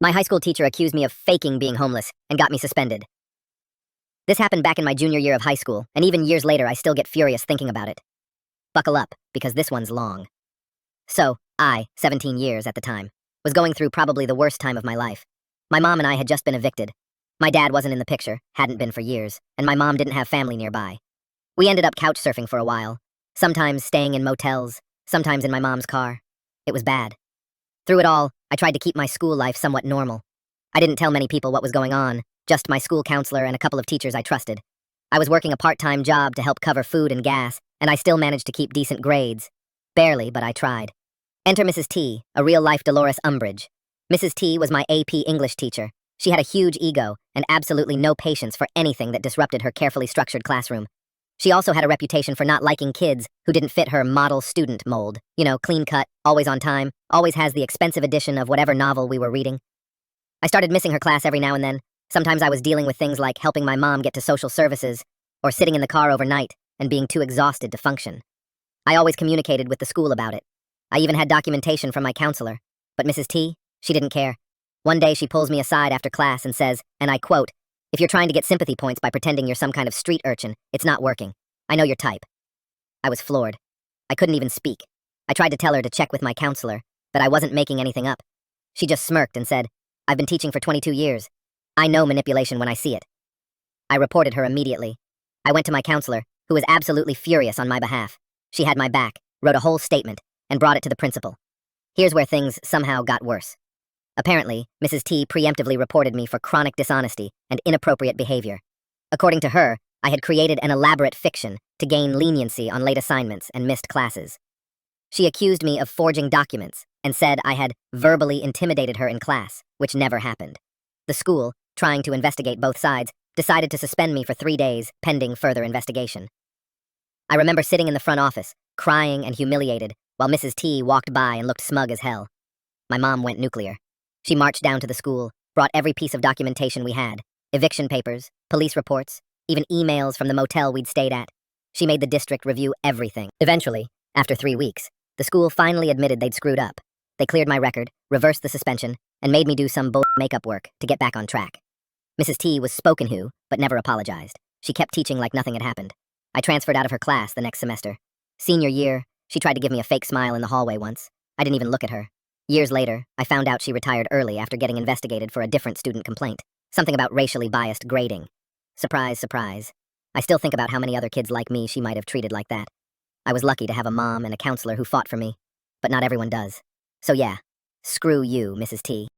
My high school teacher accused me of faking being homeless and got me suspended. This happened back in my junior year of high school, and even years later I still get furious thinking about it. Buckle up, because this one's long. So, I, 17 years at the time, was going through probably the worst time of my life. My mom and I had just been evicted. My dad wasn't in the picture, hadn't been for years, and my mom didn't have family nearby. We ended up couch surfing for a while, sometimes staying in motels, sometimes in my mom's car. It was bad. Through it all, I tried to keep my school life somewhat normal. I didn't tell many people what was going on, just my school counselor and a couple of teachers I trusted. I was working a part-time job to help cover food and gas, and I still managed to keep decent grades. Barely, but I tried. Enter Mrs. T, a real-life Dolores Umbridge. Mrs. T was my AP English teacher. She had a huge ego and absolutely no patience for anything that disrupted her carefully structured classroom. She also had a reputation for not liking kids who didn't fit her model student mold. You know, clean-cut, always on time, always has the expensive edition of whatever novel we were reading. I started missing her class every now and then. Sometimes I was dealing with things like helping my mom get to social services, or sitting in the car overnight and being too exhausted to function. I always communicated with the school about it. I even had documentation from my counselor. But Mrs. T, she didn't care. One day she pulls me aside after class and says, and I quote, "If you're trying to get sympathy points by pretending you're some kind of street urchin, it's not working. I know your type." I was floored. I couldn't even speak. I tried to tell her to check with my counselor, but I wasn't making anything up. She just smirked and said, "I've been teaching for 22 years. I know manipulation when I see it." I reported her immediately. I went to my counselor, who was absolutely furious on my behalf. She had my back, wrote a whole statement, and brought it to the principal. Here's where things somehow got worse. Apparently, Mrs. T preemptively reported me for chronic dishonesty and inappropriate behavior. According to her, I had created an elaborate fiction to gain leniency on late assignments and missed classes. She accused me of forging documents and said I had verbally intimidated her in class, which never happened. The school, trying to investigate both sides, decided to suspend me for 3 days, pending further investigation. I remember sitting in the front office, crying and humiliated, while Mrs. T walked by and looked smug as hell. My mom went nuclear. She marched down to the school, brought every piece of documentation we had, eviction papers, police reports, even emails from the motel we'd stayed at. She made the district review everything. Eventually, after 3 weeks, the school finally admitted they'd screwed up. They cleared my record, reversed the suspension, and made me do some makeup work to get back on track. Mrs. T was spoken who, but never apologized. She kept teaching like nothing had happened. I transferred out of her class the next semester. Senior year, she tried to give me a fake smile in the hallway once. I didn't even look at her. Years later, I found out she retired early after getting investigated for a different student complaint. Something about racially biased grading. Surprise, surprise. I still think about how many other kids like me she might have treated like that. I was lucky to have a mom and a counselor who fought for me, but not everyone does. So yeah, screw you, Mrs. T.